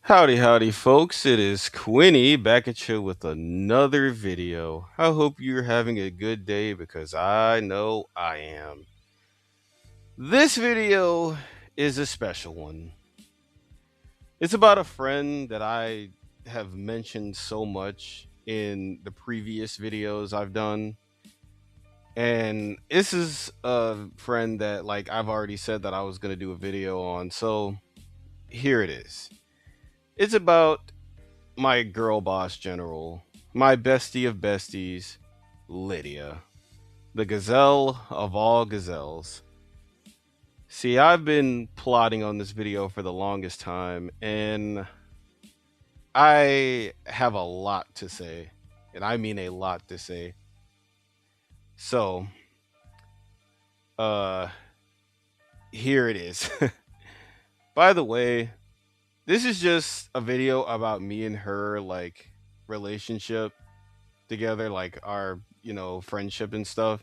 Howdy, howdy, folks. It is Quinny back at you with another video. I hope you're having a good day because I know I am. This video is a special one. It's about a friend that I have mentioned so much in the previous videos I've done. And this is a friend that, like, I've already said that I was going to do a video on. So here it is. It's about my girl boss general, my bestie of besties, Lydia, the gazelle of all gazelles. See, I've been plotting on this video for the longest time, and I have a lot to say, and I mean a lot to say. So, uh, here it is. By the way, this is just a video about me and her, like, relationship together, like our friendship and stuff.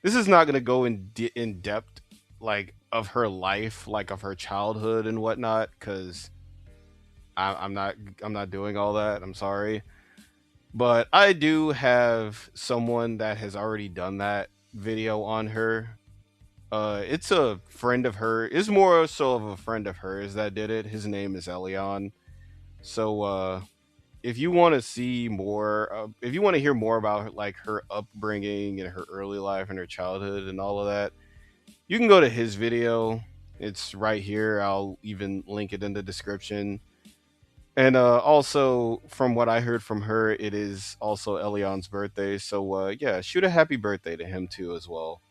This is not gonna go in depth, like, of her life, like of her childhood and whatnot, because I'm not doing all that. I'm sorry, but I do have someone that has already done that video on her. It's a friend of her. It's more so of a friend of hers that did it. His name is Elion. So if you want to see more, if you want to hear more about like her upbringing and her early life and her childhood and all of that, you can go to his video. It's right here. I'll even link it in the description. And also, from what I heard from her, it is also Elion's birthday. So yeah, shoot a happy birthday to him too as well.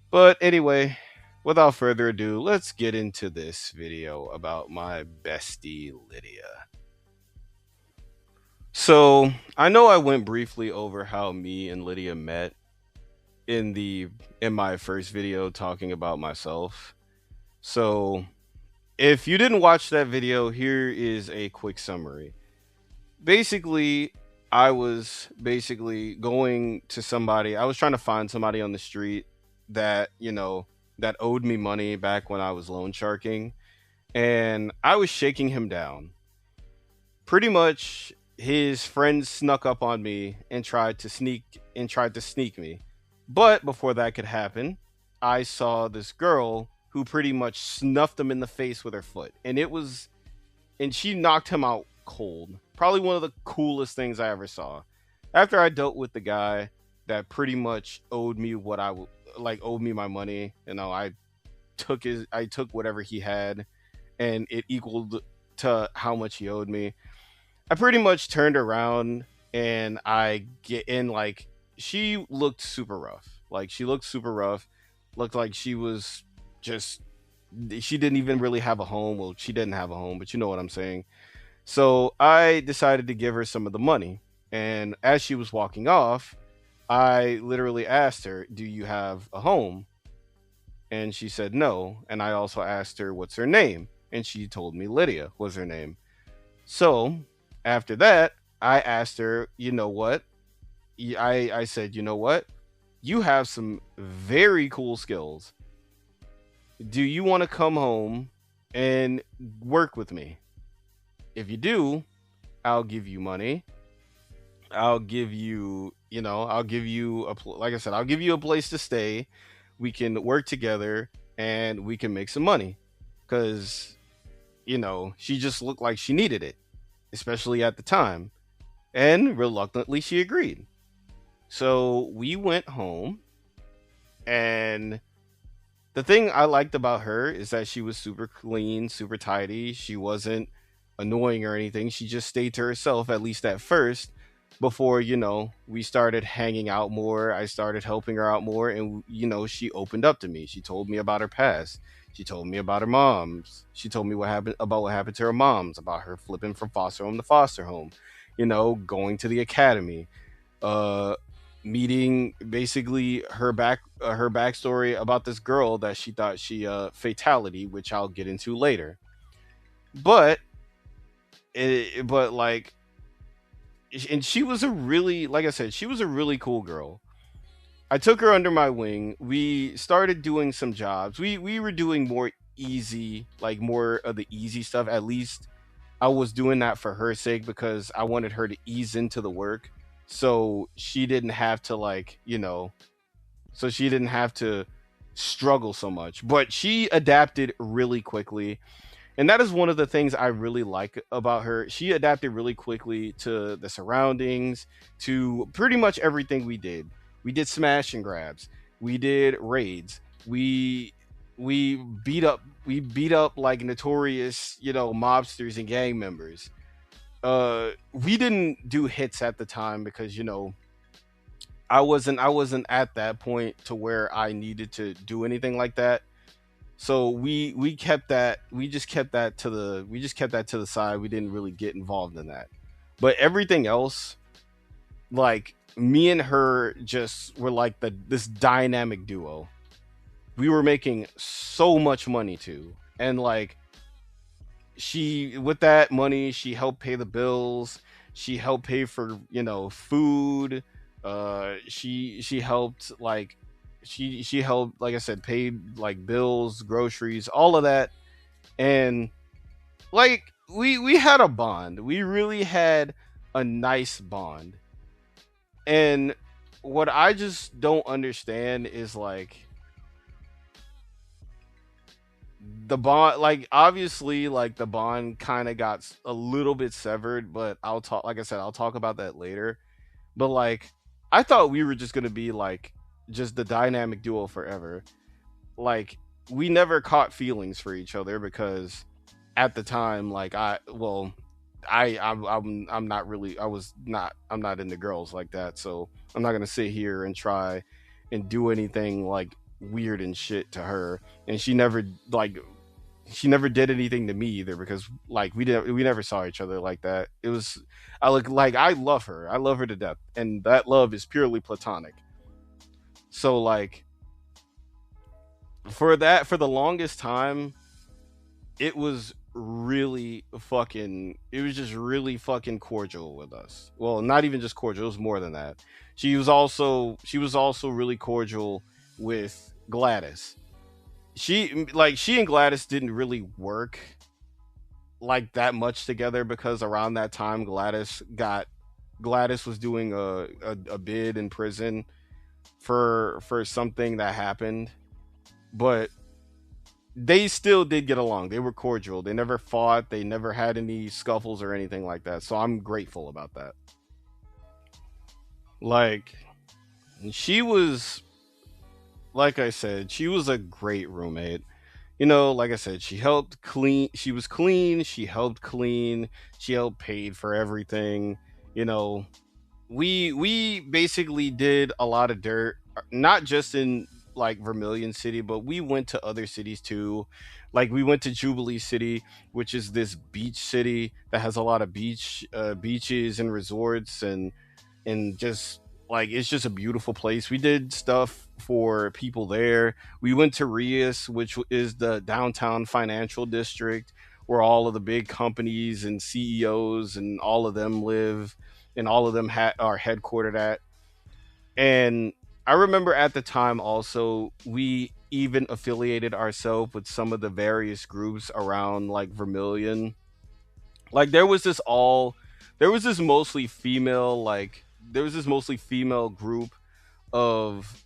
But anyway, without further ado, let's get into this video about my bestie Lydia. So I know I went briefly over how me and Lydia met in my first video talking about myself. So if you didn't watch that video, here is a quick summary. Basically, I was basically going to somebody. I was trying to find somebody on the street that, that owed me money back when I was loan sharking, and I was shaking him down. Pretty much his friends snuck up on me and tried to sneak me. But before that could happen, I saw this girl who pretty much snuffed him in the face with her foot. And she knocked him out cold. Probably one of the coolest things I ever saw. After I dealt with the guy that pretty much owed me owed me my money, I took whatever he had and it equaled to how much he owed me. I pretty much turned around and I get in, like, she looked super rough. Like, she looked super rough. Looked like just she didn't even really have a home. Well, she didn't have a home, but you know what I'm saying. So I decided to give her some of the money. And as she was walking off, I literally asked her, "Do you have a home?" And she said no. And I also asked her, "What's her name?" And she told me Lydia was her name. So after that, I asked her, "You know what?" I said, "You know what? You have some very cool skills. Do you want to come home and work with me? If you do, I'll give you money. I'll give you, I'll give you like I said, I'll give you a place to stay. We can work together and we can make some money." Cuz, she just looked like she needed it, especially at the time. And reluctantly she agreed. So we went home, and the thing I liked about her is that she was super clean, super tidy. She wasn't annoying or anything. She just stayed to herself, at least at first, before, we started hanging out more. I started helping her out more, and, she opened up to me. She told me about her past. She told me about her moms. She told me what happened to her moms, about her flipping from foster home to foster home, going to the academy, uh, meeting basically her backstory about this girl that she thought she fatality, which I'll get into later. But but like, and she was a really, like I said, she was a really cool girl. I took her under my wing. We started doing some jobs. We were doing more easy, like more of the easy stuff, at least I was doing that for her sake because I wanted her to ease into the work, so she didn't have to like, so she didn't have to struggle so much. But she adapted really quickly, and that is one of the things I really like about her. She adapted really quickly to the surroundings, to pretty much everything we did. We did smash and grabs. We did raids. We beat up like notorious, mobsters and gang members. We didn't do hits at the time because, I wasn't at that point to where I needed to do anything like that. So we kept that we just kept that to the side. We didn't really get involved in that. But everything else, like me and her just were like this dynamic duo. We were making so much money too. And like she with that money, she helped pay the bills, she helped pay for, food. She helped like she helped, like I said, paid like bills, groceries, all of that. And like we had a bond. We really had a nice bond. And what I just don't understand is like the bond, like obviously like the bond kind of got a little bit severed, but I'll talk, like I said, I'll talk about that later. But like I thought we were just going to be like just the dynamic duo forever. Like we never caught feelings for each other because at the time, like I'm not really, I'm not into girls like that, so I'm not gonna sit here and try and do anything like weird and shit to her. And she never did anything to me either because like we never saw each other like that. It was, I look like I love her to death, and that love is purely platonic. So like for the longest time, it was it was just really fucking cordial with us. Well, not even just cordial, it was more than that. She was also really cordial with Gladys. She and Gladys didn't really work like that much together because around that time Gladys was doing a bid in prison for something that happened. But they still did get along. They were cordial. They never fought. They never had any scuffles or anything like that. So I'm grateful about that. Like she was, like I said, she was a great roommate. Like I said, she helped clean. She was clean. She helped clean. She helped paid for everything. You know, we basically did a lot of dirt, not just in like Vermilion City, but we went to other cities too. Like we went to Jubilee City, which is this beach city that has a lot of beaches and resorts, and just like it's just a beautiful place. We did stuff for people there. We went to Rias, which is the downtown financial district where all of the big companies and CEOs and all of them live, and all of them are headquartered at. And I remember at the time also we even affiliated ourselves with some of the various groups around like Vermilion. Like there was this mostly female like there was this mostly female group of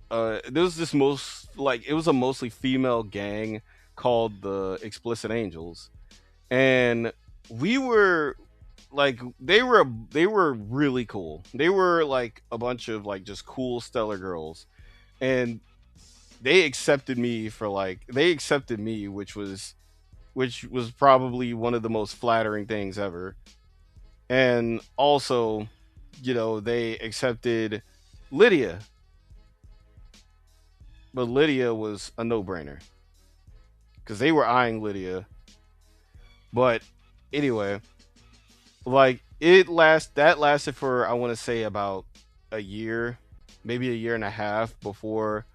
there was this most like it was a mostly female gang called the Explicit Angels. And we were like they were really cool. They were like a bunch of like just cool stellar girls. And they accepted me, which was probably one of the most flattering things ever. And also, they accepted Lydia, but Lydia was a no-brainer because they were eyeing Lydia. But anyway, like that lasted for I want to say about a year, maybe a year and a half before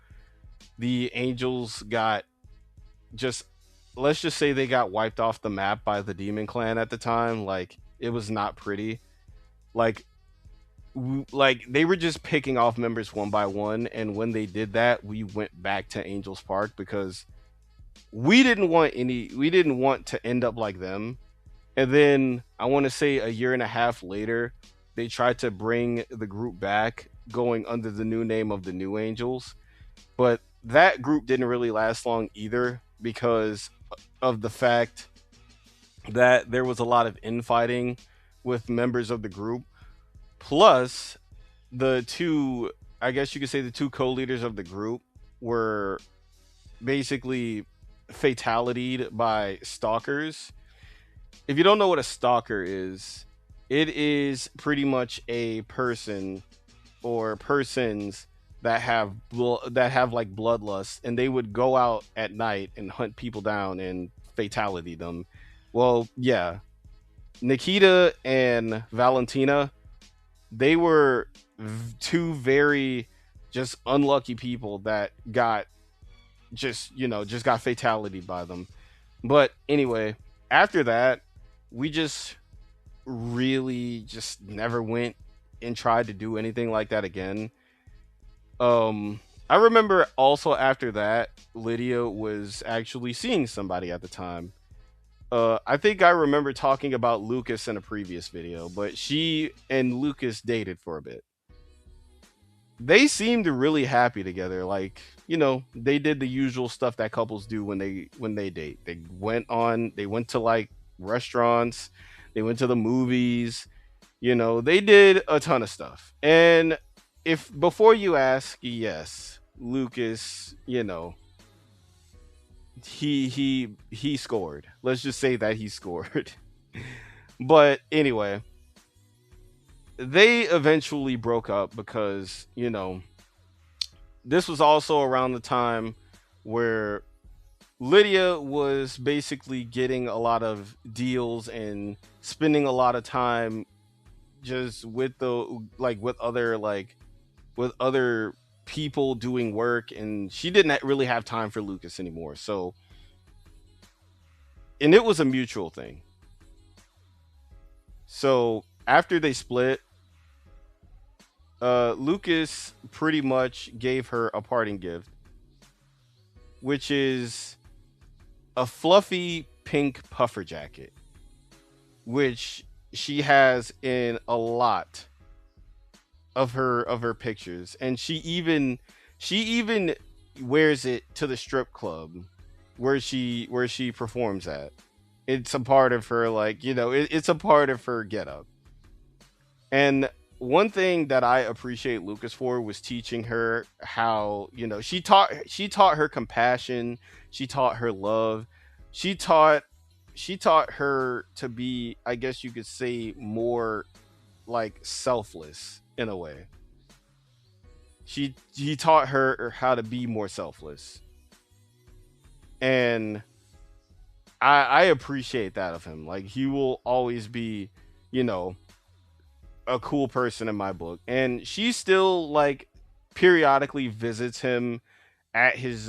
the Angels got just let's just say they got wiped off the map by the Demon Clan at the time. Like it was not pretty. Like like they were just picking off members one by one, and when they did that, we went back to Angels Park because we didn't want to end up like them. And then I want to say a year and a half later, they tried to bring the group back, going under the new name of the New Angels. But that group didn't really last long either because of the fact that there was a lot of infighting with members of the group. Plus, the two, I guess you could say, the two co-leaders of the group were basically fatalitied by stalkers. If you don't know what a stalker is, it is pretty much a person or persons that have that have like bloodlust, and they would go out at night and hunt people down and fatality them. Well, yeah, Nikita and Valentina, they were two very just unlucky people that got just got fatality by them. But anyway, after that, we just really just never went and tried to do anything like that again. I remember also after that, Lydia was actually seeing somebody at the time. I think I remember talking about Lucas in a previous video, but she and Lucas dated for a bit. They seemed really happy together. Like, they did the usual stuff that couples do when they date. They went to like restaurants, they went to the movies, they did a ton of stuff. And if before you ask, yes, Lucas, he scored. Let's just say that he scored. But anyway, they eventually broke up because, this was also around the time where Lydia was basically getting a lot of deals and spending a lot of time just with with other people doing work, and she didn't really have time for Lucas anymore. So, and it was a mutual thing. So after they split, Lucas pretty much gave her a parting gift, which is a fluffy pink puffer jacket, which she has in a lot of her pictures, and she even wears it to the strip club where she performs at. It's a part of her, like, it's a part of her getup. And one thing that I appreciate Lucas for was teaching her how, she taught her compassion, she taught her love, she taught she taught her to be, I guess you could say, more like selfless in a way. He taught her how to be more selfless, and I appreciate that of him. Like, he will always be, you know, a cool person in my book. And she still, like, periodically visits him at his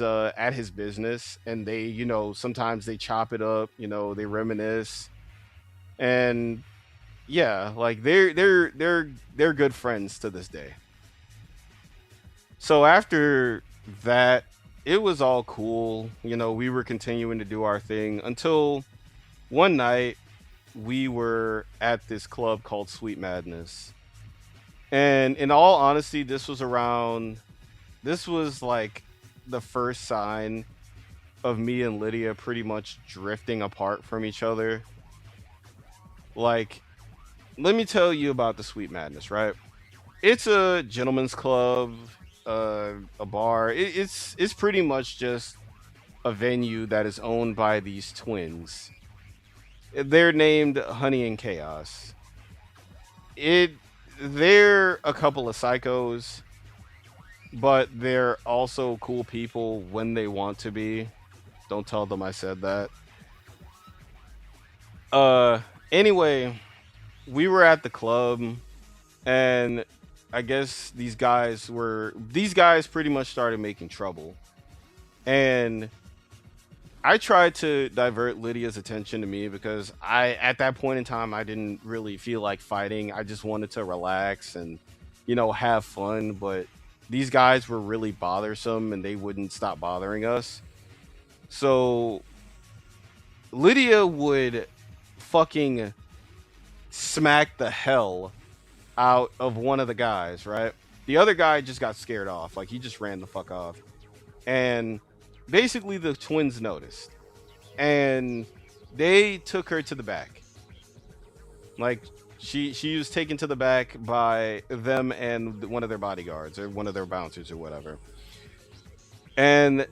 business, and they, sometimes they chop it up, they reminisce. And yeah, like, they're good friends to this day. So after that, it was all cool. We were continuing to do our thing until one night we were at this club called Sweet Madness. And in all honesty, this was like the first sign of me and Lydia pretty much drifting apart from each other. Like, let me tell you about the Sweet Madness, right? It's a gentleman's club, a bar. It's pretty much just a venue that is owned by these twins. They're named Honey and Chaos. It they're a couple of psychos, but they're also cool people when they want to be. Don't tell them I said that. Uh anyway, we were at the club, and I guess these guys pretty much started making trouble. And I tried to divert Lydia's attention to me because at that point in time, I didn't really feel like fighting. I just wanted to relax and, have fun. But these guys were really bothersome, and they wouldn't stop bothering us. So Lydia would fucking smacked the hell out of one of the guys, right? The other guy just got scared off. Like, he just ran the fuck off. And basically, the twins noticed. And they took her to the back. Like, she was taken to the back by them and one of their bodyguards or one of their bouncers or whatever. And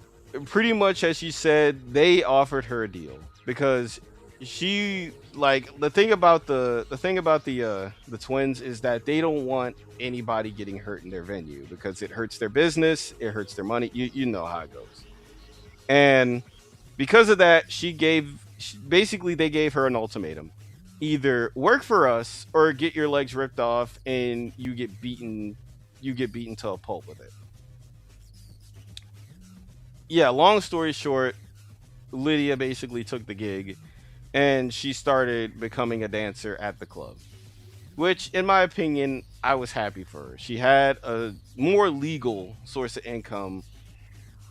pretty much as she said, they offered her a deal because she like the twins is that they don't want anybody getting hurt in their venue because it hurts their business, it hurts their money. You know how it goes. And because of that, basically they gave her an ultimatum: either work for us or get your legs ripped off and you get beaten to a pulp with it. Yeah, long story short, Lydia basically took the gig and she started becoming a dancer at the club, which, in my opinion, I was happy for her. She had a more legal source of income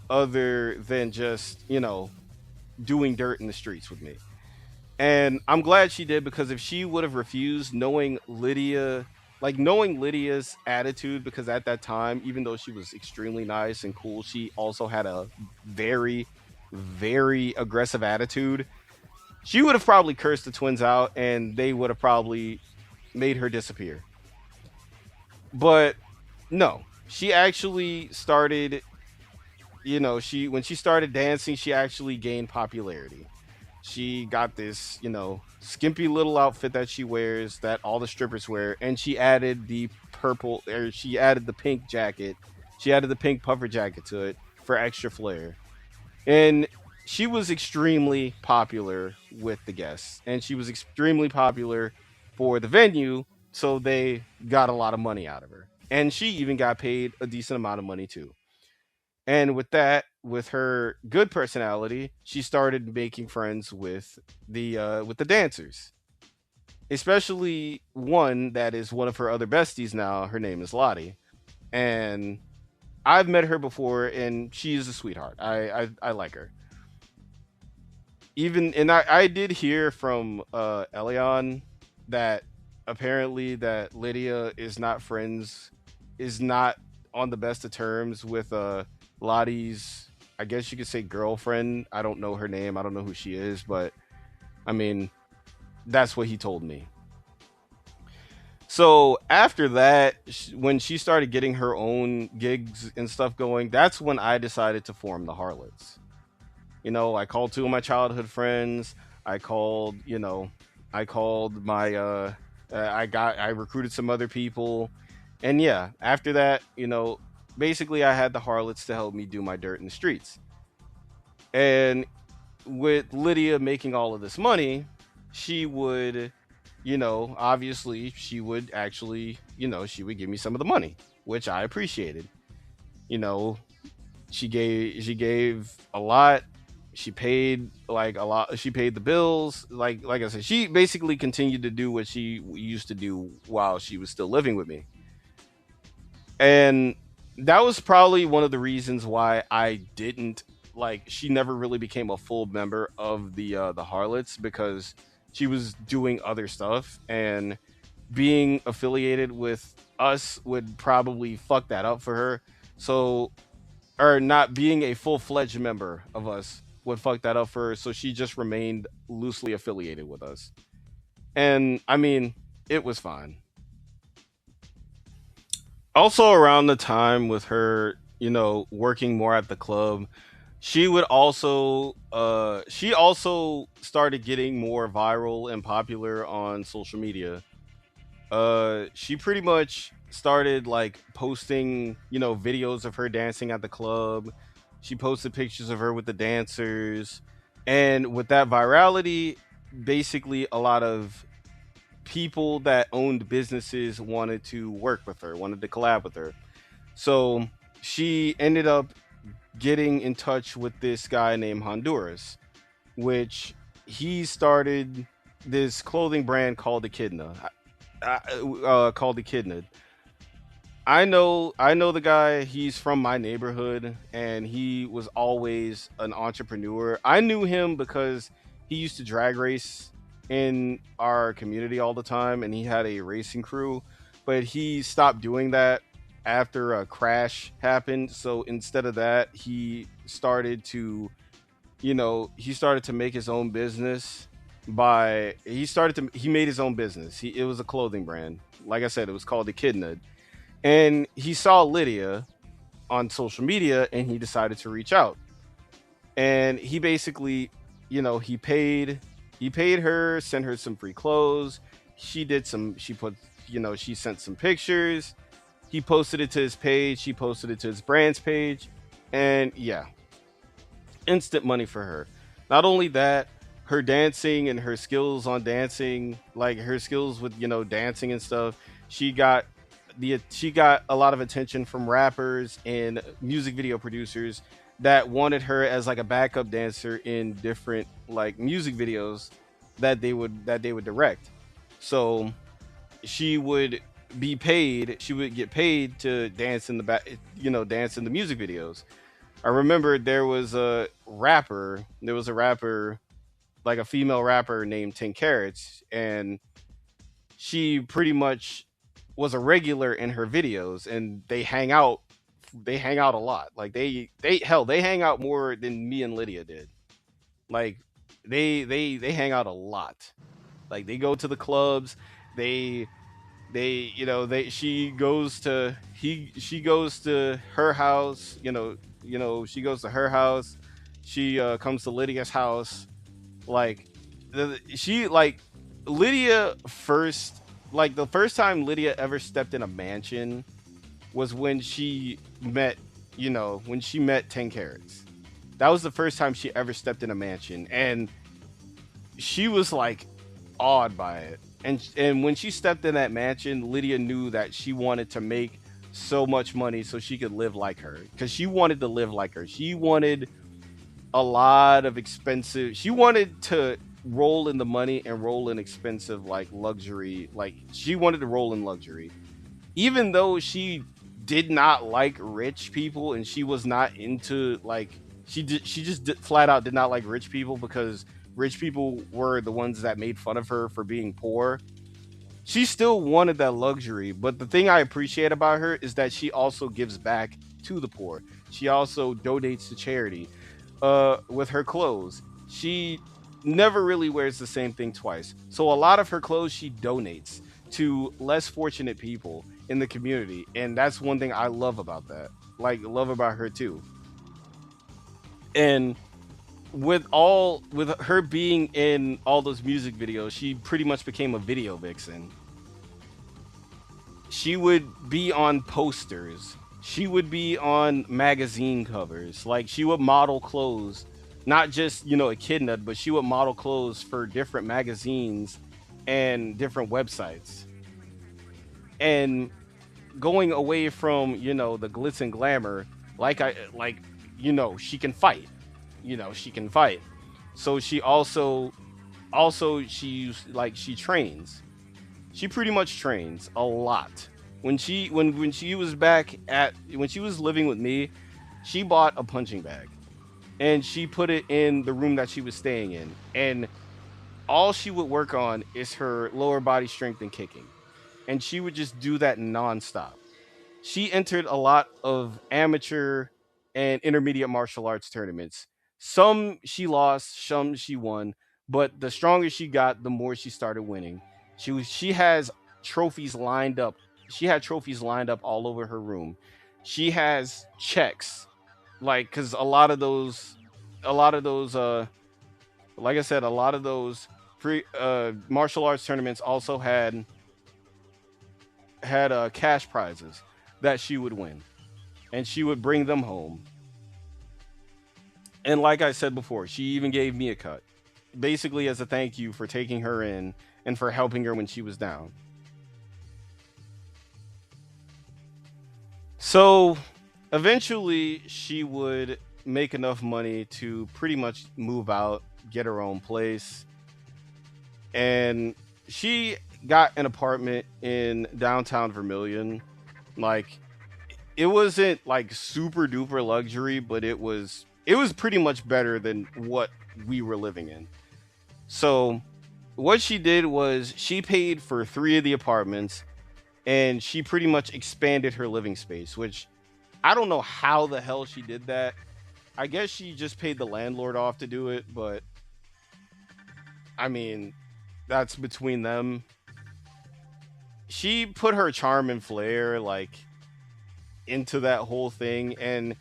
other than just, doing dirt in the streets with me. And I'm glad she did because if she would have refused, knowing Lydia's attitude, because at that time, even though she was extremely nice and cool, she also had a very, very aggressive attitude. She would have probably cursed the twins out and they would have probably made her disappear. But no, she actually started, when she started dancing, she actually gained popularity. She got this, skimpy little outfit that she wears that all the strippers wear, and she added the pink jacket. She added the pink puffer jacket to it for extra flair. And she was extremely popular with the guests, and she was extremely popular for the venue, so they got a lot of money out of her. And she even got paid a decent amount of money too. And with that, with her good personality, she started making friends with the dancers, especially one that is one of her other besties now. Her name is Lottie, and I've met her before, and she is a sweetheart. I like her. I did hear from Elion that apparently that Lydia is not on the best of terms with Lottie's, I guess you could say, girlfriend. I don't know her name. I don't know who she is, but I mean, that's what he told me. So after that, when she started getting her own gigs and stuff going, that's when I decided to form the Harlots. I called two of my childhood friends. I called my I recruited some other people. And yeah, after that, basically I had the Harlots to help me do my dirt in the streets. And with Lydia making all of this money, she would, obviously she would actually, she would give me some of the money, which I appreciated. You know, she gave a lot. She paid like a lot. She paid the bills. Like I said, she basically continued to do what she used to do while she was still living with me. And that was probably one of the reasons why I didn't like. She never really became a full member of the Harlots because she was doing other stuff, and being affiliated with us would probably fuck that up for her. So, or not being a full fledged member of us would fuck that up for her. So she just remained loosely affiliated with us, and I mean, it was fine. Also, around the time with her, working more at the club, she also started getting more viral and popular on social media. She pretty much started like posting, videos of her dancing at the club. She posted pictures of her with the dancers, and with that virality, basically a lot of people that owned businesses wanted to work with her, wanted to collab with her. So she ended up getting in touch with this guy named Honduras, which he started this clothing brand called Echidna. I know the guy. He's from my neighborhood, and he was always an entrepreneur. I knew him because he used to drag race, in our community all the time, and he had a racing crew, but he stopped doing that after a crash happened. So instead of that, he started to make his own business. He made his own business. It was a clothing brand. Like I said, it was called the Kidney, and he saw Lydia on social media, and he decided to reach out. And he basically, he paid her, sent her some free clothes. She sent some pictures. He posted it to his page. She posted it to his brand's page, and yeah, instant money for her. Not only that, her dancing and her skills on dancing, like her skills with dancing and stuff, she got she got a lot of attention from rappers and music video producers that wanted her as like a backup dancer in different like music videos that they would direct. So she would she would get paid to dance in the back, dance in the music videos. I remember there was a rapper, like a female rapper named 10 Carrots, and she pretty much was a regular in her videos, and they hang out a lot. Like they hang out more than me and Lydia did. Like they hang out a lot. Like they go to the clubs, they they she goes to her house, she goes to her house, she comes to Lydia's house. Like she like Lydia first like the first time Lydia ever stepped in a mansion was when she met, when she met 10 Carrots. That was the first time she ever stepped in a mansion, and she was like awed by it. And when she stepped in that mansion, Lydia knew that she wanted to make so much money so she could live like her, because she wanted to live like her. She wanted a lot of expensive. She wanted to roll in the money and roll in expensive like luxury. Like she wanted to roll in luxury, even though she did not like rich people, and she was not into like she just flat out did not like rich people, because rich people were the ones that made fun of her for being poor. She still wanted that luxury, but the thing I appreciate about her is that she also gives back to the poor. She also donates to charity. With her clothes, she never really wears the same thing twice. So a lot of her clothes she donates to less fortunate people in the community, and that's one thing I love about that. Like love about her too. And with her being in all those music videos, she pretty much became a video vixen. She would be on posters. She would be on magazine covers. Like she would model clothes, not just a kid nut, but she would model clothes for different magazines and different websites. And going away from the glitz and glamour, she can fight. She can fight. So she trains. She pretty much trains a lot. When she was when she was living with me, she bought a punching bag and she put it in the room that she was staying in, and all she would work on is her lower body strength and kicking, and she would just do that nonstop. She entered a lot of amateur and intermediate martial arts tournaments. Some she lost, some she won, but the stronger she got, the more she started winning. She has trophies lined up. She had trophies lined up all over her room. She has checks, like because a lot of those, like I said, a lot of those pre martial arts tournaments also had cash prizes that she would win, and she would bring them home. And like I said before, she even gave me a cut, basically as a thank you for taking her in and for helping her when she was down. So eventually, she would make enough money to pretty much move out, get her own place, and she got an apartment in downtown Vermilion. Like it wasn't like super duper luxury, but it was pretty much better than what we were living in. So what she did was she paid for three of the apartments, and she pretty much expanded her living space, which I don't know how the hell she did that. I guess she just paid the landlord off to do it, but I mean, that's between them. She put her charm and flair like into that whole thing, and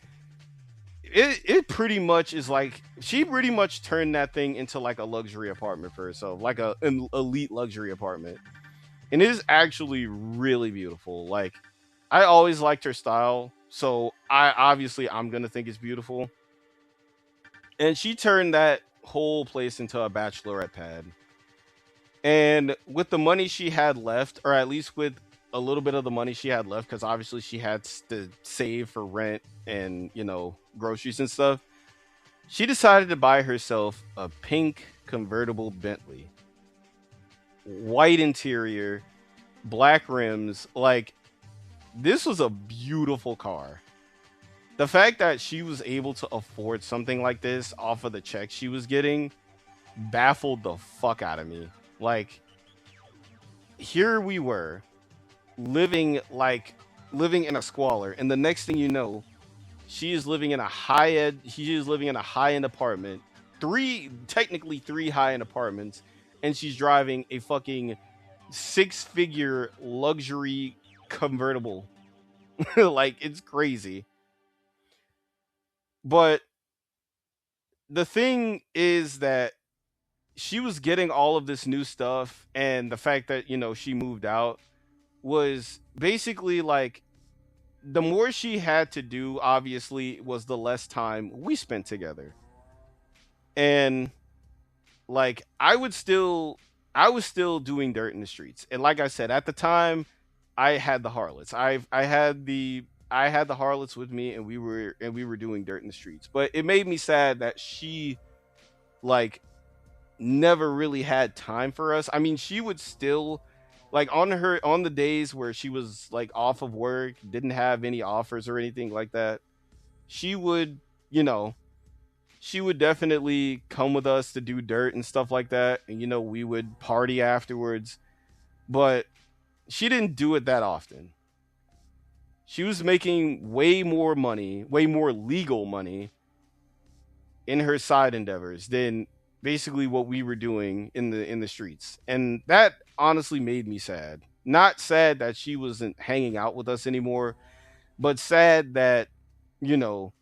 it pretty much is like she pretty much turned that thing into like a luxury apartment for herself, like an elite luxury apartment. And it is actually really beautiful. Like, I always liked her style, so I'm gonna think it's beautiful. And she turned that whole place into a bachelorette pad. And with the money she had left, or at least with a little bit of the money she had left, because obviously she had to save for rent and groceries and stuff, she decided to buy herself a pink convertible Bentley, white interior, black rims. Like, this was a beautiful car. The fact that she was able to afford something like this off of the check she was getting baffled the fuck out of me. Like, here we were living in a squalor, and the next thing you know, she is living in a high end apartment, technically three high end apartments, and she's driving a fucking six-figure luxury convertible. Like, it's crazy. But the thing is that she was getting all of this new stuff, and the fact that she moved out was basically like the more she had to do, obviously, was the less time we spent together. And like, I was still doing dirt in the streets. And like I said, at the time, I had the harlots. I had the harlots with me, and we were doing dirt in the streets. But it made me sad that she like never really had time for us. I mean, she would still, like, on the days where she was like off of work, didn't have any offers or anything like that, she would, you know, she would definitely come with us to do dirt and stuff like that, and we would party afterwards. But she didn't do it that often. She was making way more money, way more legal money in her side endeavors than basically what we were doing in the streets. And that honestly made me sad. Not sad that she wasn't hanging out with us anymore, but sad that, you know,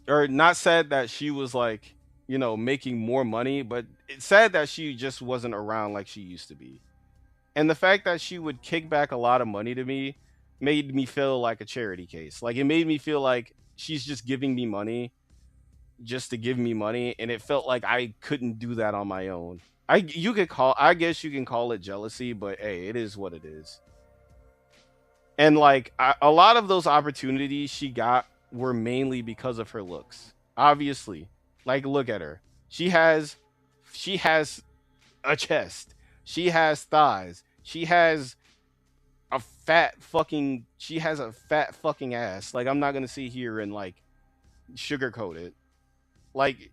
or not sad that she was like, making more money, but it's sad that she just wasn't around like she used to be. And the fact that she would kick back a lot of money to me made me feel like a charity case. Like, it made me feel like she's just giving me money just to give me money, and it felt like I couldn't do that on my own. I guess you can call it jealousy, but hey, it is what it is. And like, a lot of those opportunities she got were mainly because of her looks. Obviously, like, look at her. She has a chest. She has thighs. She has a fat fucking ass. Like, I'm not gonna sit here and like sugarcoat it. Like,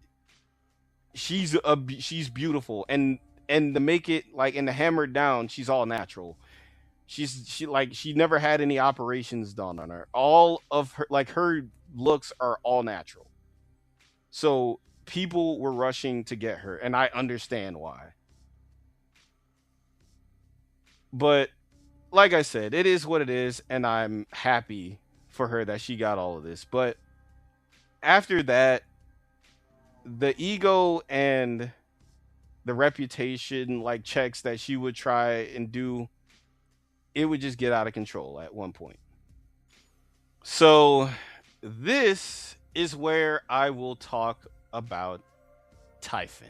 she's beautiful, and to make it like, and to hammer it down, she's all natural. She never had any operations done on her. All of her, like, her looks are all natural. So people were rushing to get her, and I understand why. But like I said, it is what it is, and I'm happy for her that she got all of this. But after that, the ego and the reputation like checks that she would try and do, it would just get out of control at one point. So this is where I will talk about Typhon,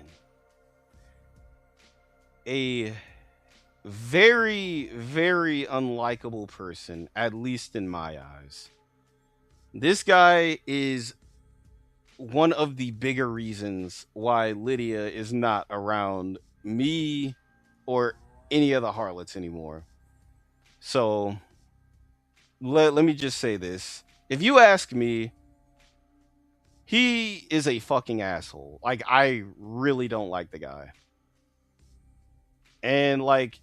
a very, very unlikable person, at least in my eyes. This guy is one of the bigger reasons why Lydia is not around me or any of the harlots anymore. So let me just say this. If you ask me, He is a fucking asshole. Like, I really don't like the guy. And like,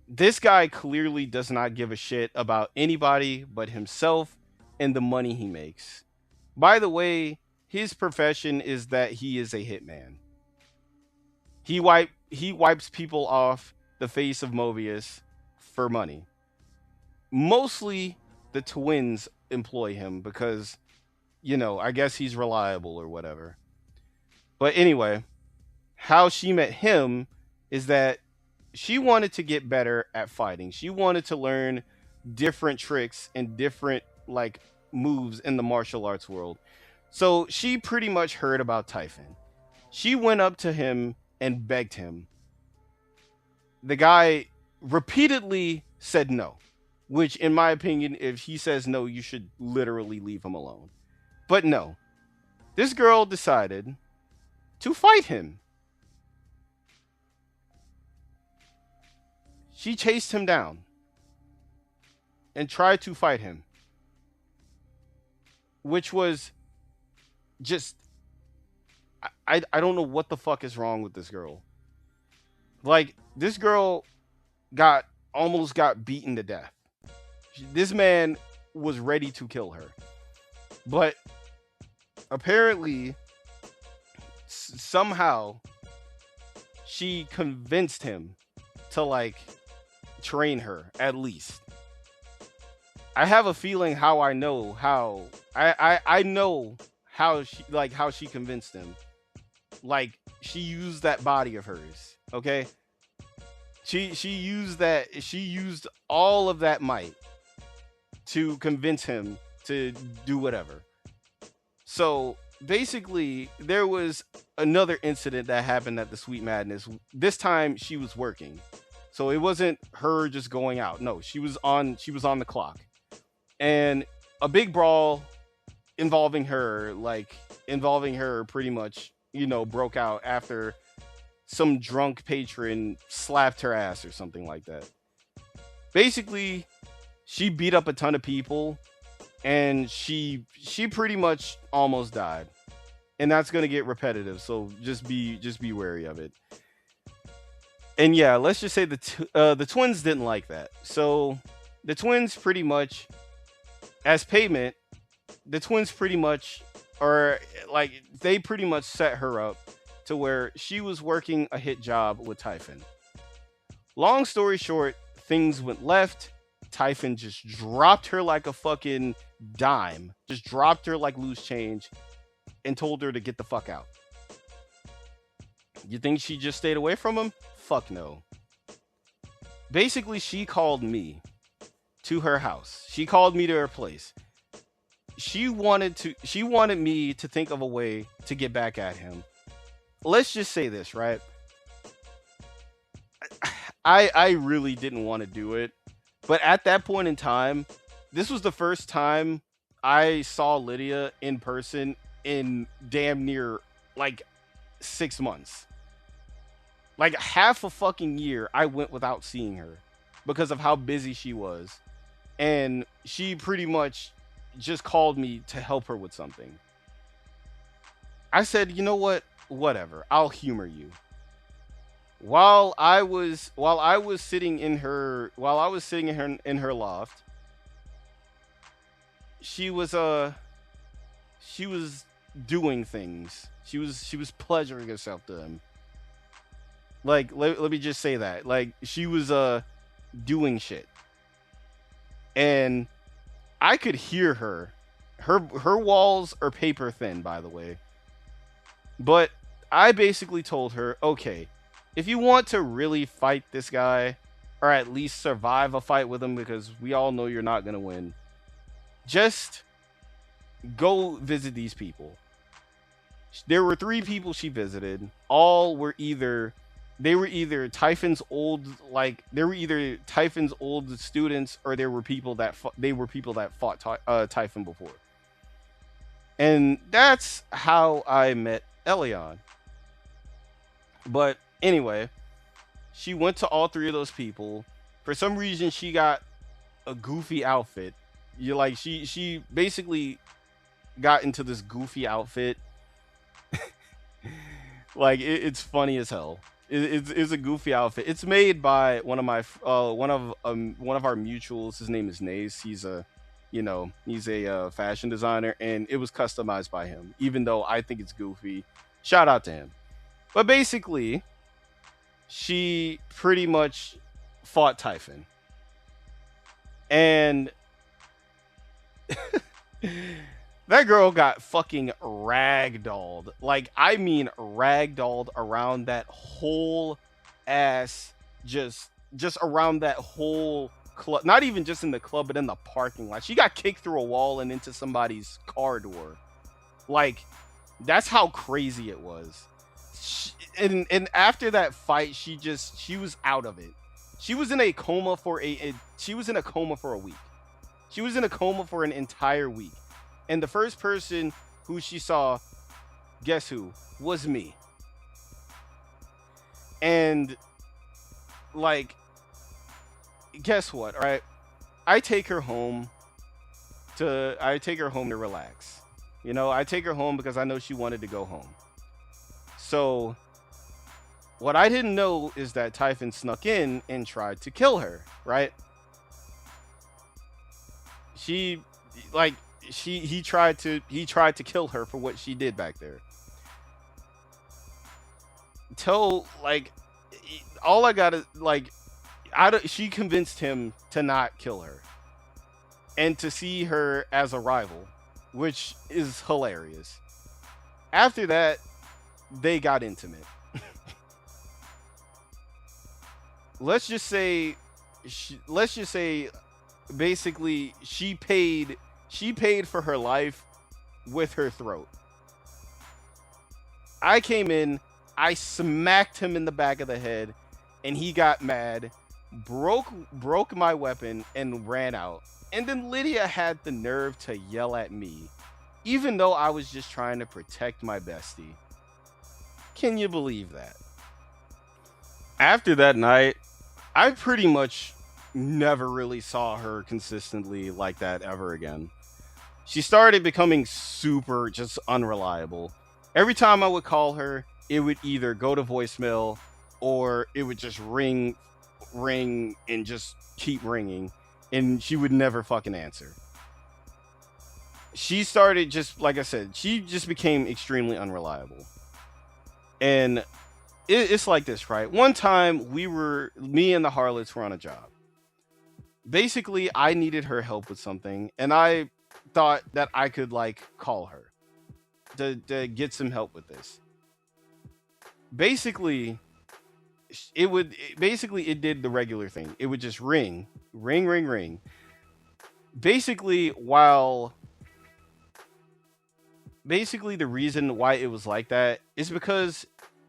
this guy clearly does not give a shit about anybody but himself and the money he makes. By the way, his profession is that he is a hitman. He wipes people off the face of Mobius for money. Mostly the twins employ him because, I guess he's reliable or whatever. But anyway, how she met him is that she wanted to get better at fighting. She wanted to learn different tricks and different like moves in the martial arts world. So she pretty much heard about Typhon. She went up to him and begged him. The guy repeatedly said no, which in my opinion, if he says no, you should literally leave him alone. But no. This girl decided to fight him. She chased him down and tried to fight him, which was just I don't know what the fuck is wrong with this girl. Like, this girl almost got beaten to death. This man was ready to kill her. But apparently somehow she convinced him to like train her at least. I have a feeling how I know how I know how she convinced him. Like, she used that body of hers, okay? She used all of that might to convince him to do whatever. So basically, there was another incident that happened at the Sweet Madness. This time she was working. So it wasn't her just going out. No, she was on the clock. And a big brawl involving her pretty much, broke out after some drunk patron slapped her ass or something like that. Basically, she beat up a ton of people and she pretty much almost died. And that's going to get repetitive, so just be wary of it. And yeah, let's just say the twins didn't like that. So the twins pretty much, as payment, the twins pretty much they pretty much set her up to where she was working a hit job with Typhon. Long story short, things went left. Typhon just dropped her like a fucking dime. Just dropped her like loose change and told her to get the fuck out. You think she just stayed away from him? Fuck no. Basically, she called me to her house. She called me to her place. She wanted me to think of a way to get back at him. Let's just say this, right? I really didn't want to do it. But at that point in time, this was the first time I saw Lydia in person in damn near like 6 months. Like half a fucking year I went without seeing her because of how busy she was. And she pretty much just called me to help her with something. I said, you know what? Whatever. I'll humor you. While I was sitting in her loft, she was doing things. She was pleasuring herself to them. Like, let me just say that. Like, she was doing shit. And I could hear her. Her walls are paper thin, by the way. But I basically told her, okay, if you want to really fight this guy, or at least survive a fight with him, because we all know you're not going to win, just go visit these people. There were 3 people she visited. All were either Typhon's old students, or they were people that fought Typhon before. And that's how I met Elion. But anyway, she went to all 3 of those people. For some reason, she got a goofy outfit. She basically got into this goofy outfit Like it's funny as hell. It's a goofy outfit. It's made by one of my one of our mutuals. His name is Nace. He's a, he's a fashion designer, and it was customized by him. Even though I think it's goofy, shout out to him. But basically, she pretty much fought Typhon, and that girl got fucking ragdolled. Like, I mean ragdolled around that whole ass, just around that whole club. Not even just in the club, but in the parking lot. She got kicked through a wall and into somebody's car door. Like, that's how crazy it was. And after that fight, she was out of it. She was in a coma for she was in a coma for a week. She was in a coma for an entire week. And the first person who she saw, guess who? Was me. And, like, guess what, right? I take her home to relax. I take her home because I know she wanted to go home. So what I didn't know is that Typhon snuck in and tried to kill her, right? He tried to kill her for what she did back there. All I got is she convinced him to not kill her and to see her as a rival, which is hilarious. After that, they got intimate. let's just say basically she paid for her life with her throat. I came in, I smacked him in the back of the head, and he got mad, broke my weapon, and ran out. And then Lydia had the nerve to yell at me, even though I was just trying to protect my bestie. Can you believe that? After that night, I pretty much never really saw her consistently like that ever again. She started becoming super just unreliable. Every time I would call her, it would either go to voicemail or it would just ring, and just keep ringing, and she would never fucking answer. She started just, like I said, she just became extremely unreliable. And it's like this, right? One time me and the Harlots were on a job. Basically, I needed her help with something, and I thought that I could call her to get some help with this. Basically, it did the regular thing. It would just ring. Basically, the reason why it was like that is because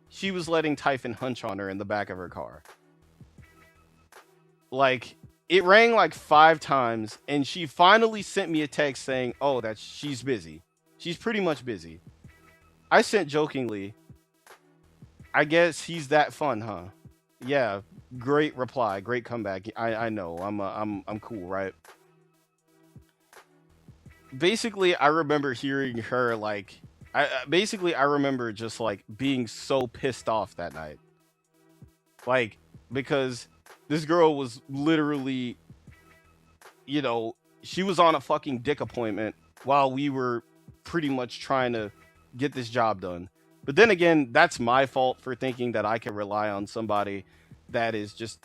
she was letting Typhon hunch on her in the back of her car. It rang 5 times, and she finally sent me a text saying, "Oh, that she's busy. She's pretty much busy." I sent jokingly, "I guess he's that fun, huh?" Yeah, great reply, great comeback. I know, I'm cool, right? Basically, I remember hearing her I remember just being so pissed off that night, because this girl was literally, she was on a fucking dick appointment while we were pretty much trying to get this job done. But then again, that's my fault for thinking that I can rely on somebody that is just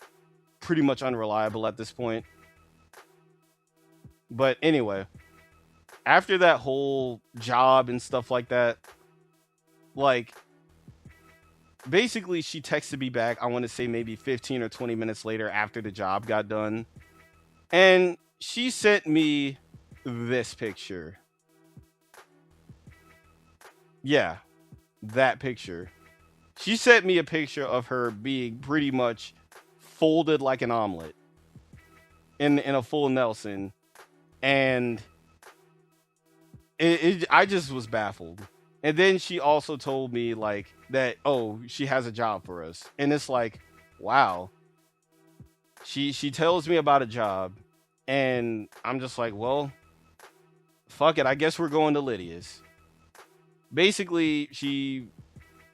pretty much unreliable at this point. But anyway, after that whole job and stuff like that, basically she texted me back, I want to say maybe 15 or 20 minutes later after the job got done. And she sent me this picture. Yeah, that picture. She sent me a picture of her being pretty much folded like an omelet in a full Nelson. And I just was baffled. And then she also told me that, oh, she has a job for us. And it's wow. She tells me about a job, and I'm just well, fuck it, I guess we're going to Lydia's. Basically, she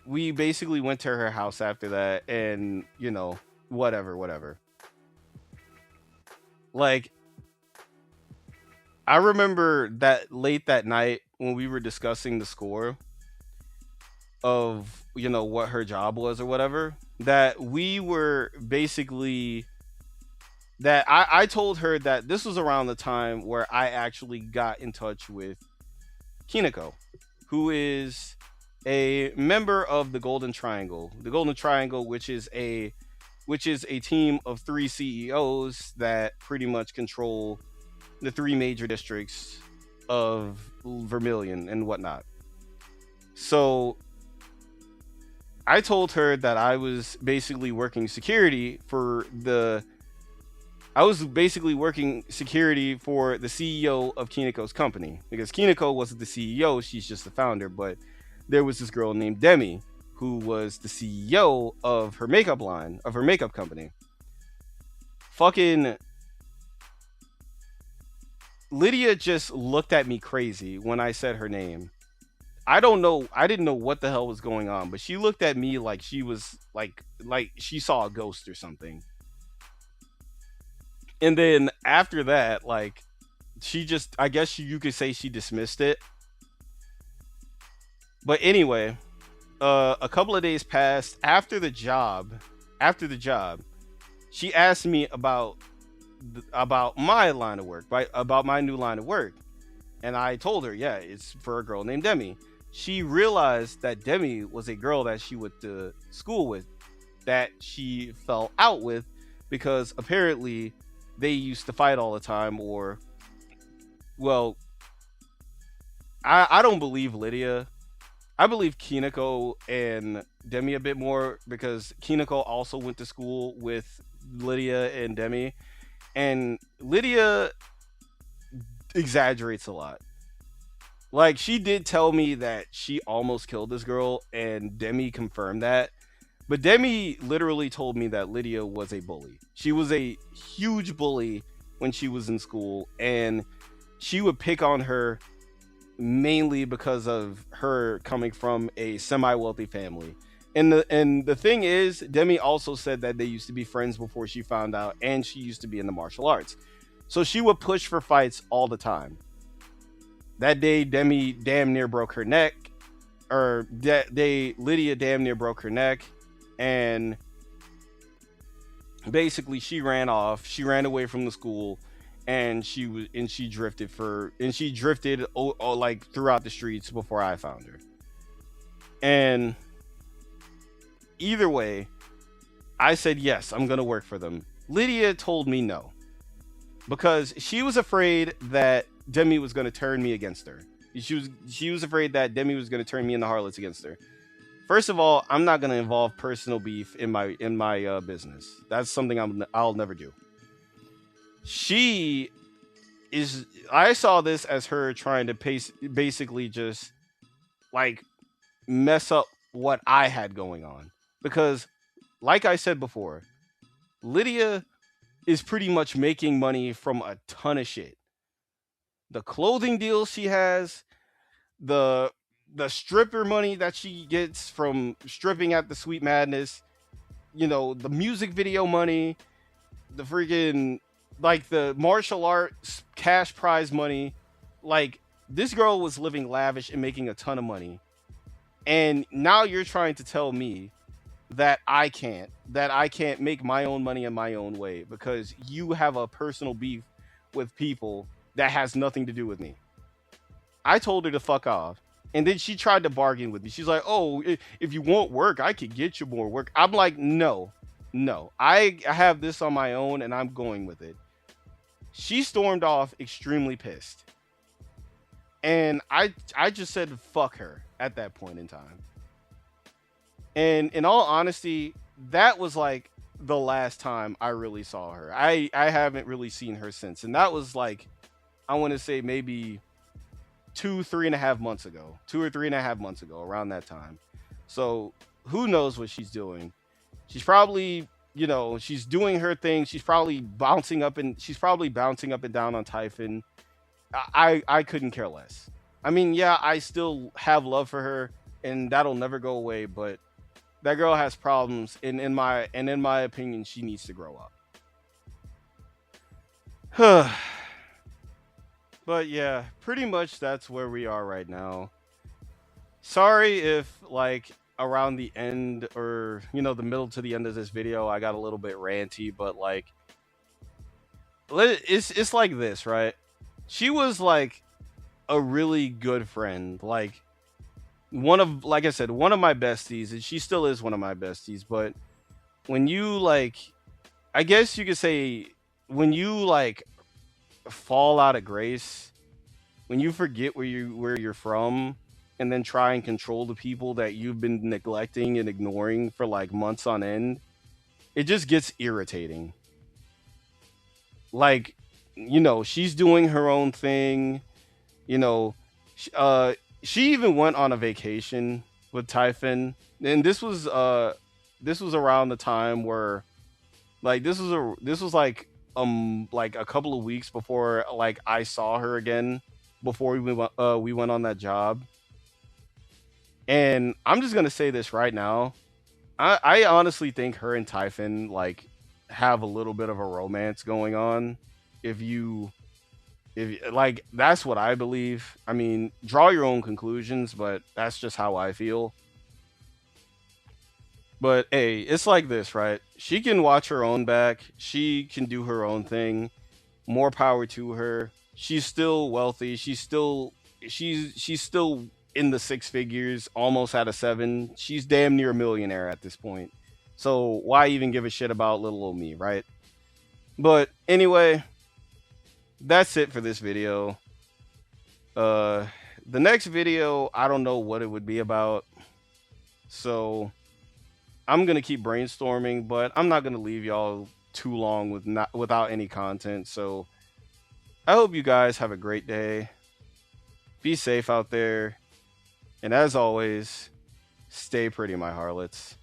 we basically went to her house after that, and whatever. Like, I remember that late that night when we were discussing the score of what her job was or whatever, that we were basically that I told her that this was around the time where I actually got in touch with Kineko, who is a member of the Golden Triangle. The Golden Triangle, which is a team of three CEOs that pretty much control the three major districts of Vermilion and whatnot. So I told her that I was basically working security for the CEO of Kineko's company, because Kineko wasn't the CEO, she's just the founder, but there was this girl named Demi who was the CEO of her makeup line, of her makeup company. Fucking Lydia just looked at me crazy when I said her name. I don't know. I didn't know what the hell was going on, but she looked at me like she was like she saw a ghost or something. And then after that, like, she just, I guess you could say she dismissed it. But anyway, a couple of days passed after the job. After the job, she asked me about my line of work, right? About my new line of work. And I told her, yeah, it's for a girl named Demi. She realized that Demi was a girl that she went to school with, that she fell out with, because apparently they used to fight all the time. Or, well, I don't believe Lydia. I believe Kineko and Demi a bit more, because Kineko also went to school with Lydia and Demi. And Lydia exaggerates a lot. Like, she did tell me that she almost killed this girl, and Demi confirmed that. But Demi literally told me that Lydia was a bully. She was a huge bully when she was in school, and she would pick on her mainly because of her coming from a semi-wealthy family. And the thing is, Demi also said that they used to be friends before she found out, and she used to be in the martial arts. So she would push for fights all the time. That day, Demi damn near broke her neck, or that day, Lydia damn near broke her neck, and basically she ran off. She ran away from the school, and she drifted like throughout the streets before I found her. And either way, I said yes, I'm gonna work for them. Lydia told me no, because she was afraid that Demi was gonna turn me against her. She was afraid that Demi was gonna turn me into harlots against her. First of all, I'm not gonna involve personal beef in my business. That's something I'll never do. She is. I saw this as her trying to basically just like mess up what I had going on, because, like I said before, Lydia is pretty much making money from a ton of shit. The clothing deals she has, the the stripper money that she gets from stripping at the Sweet Madness, the music video money, the freaking, like, the martial arts cash prize money. Like, this girl was living lavish and making a ton of money. And now you're trying to tell me that I can't make my own money in my own way because you have a personal beef with people that has nothing to do with me. I told her to fuck off. And then she tried to bargain with me. She's like, "Oh, if you want work, I could get you more work." I'm like, "No, no. I have this on my own and I'm going with it." She stormed off extremely pissed. And I just said fuck her at that point in time. And in all honesty, that was like the last time I really saw her. I haven't really seen her since. And that was like, I want to say maybe 2 or 3.5 months ago. 2 or 3.5 months ago, around that time. So who knows what she's doing? She's probably, she's doing her thing. She's probably bouncing up and down on Typhon. I couldn't care less. I mean, yeah, I still have love for her, and that'll never go away. But that girl has problems, and in my opinion, she needs to grow up. But yeah, pretty much that's where we are right now. Sorry if like around the end, or the middle to the end of this video, I got a little bit ranty, but like it's like this, right? She was like a really good friend, like like I said, one of my besties, and she still is one of my besties. But when you like, I guess you could say, when you like fall out of grace, when you forget where you're from, and then try and control the people that you've been neglecting and ignoring for like months on end, it just gets irritating. Like, she's doing her own thing. You know, sh- uh, she even went on a vacation with Typhon, and this was around the time where like this was like a couple of weeks before like I saw her again before we went on that job. And I'm just gonna say this right now. I honestly think her and Typhon like have a little bit of a romance going on. If you if like that's what I believe. I mean, draw your own conclusions, but that's just how I feel. But hey, it's like this, right? She can watch her own back. She can do her own thing. More power to her. She's still wealthy. She's still in the six figures, almost at a seven. She's damn near a millionaire at this point. So why even give a shit about little old me, right? But anyway, that's it for this video. Uh the next video, I don't know what it would be about. So I'm gonna keep brainstorming, but I'm not gonna leave y'all too long without any content. So I hope you guys have a great day. Be safe out there. And as always, stay pretty, my harlots.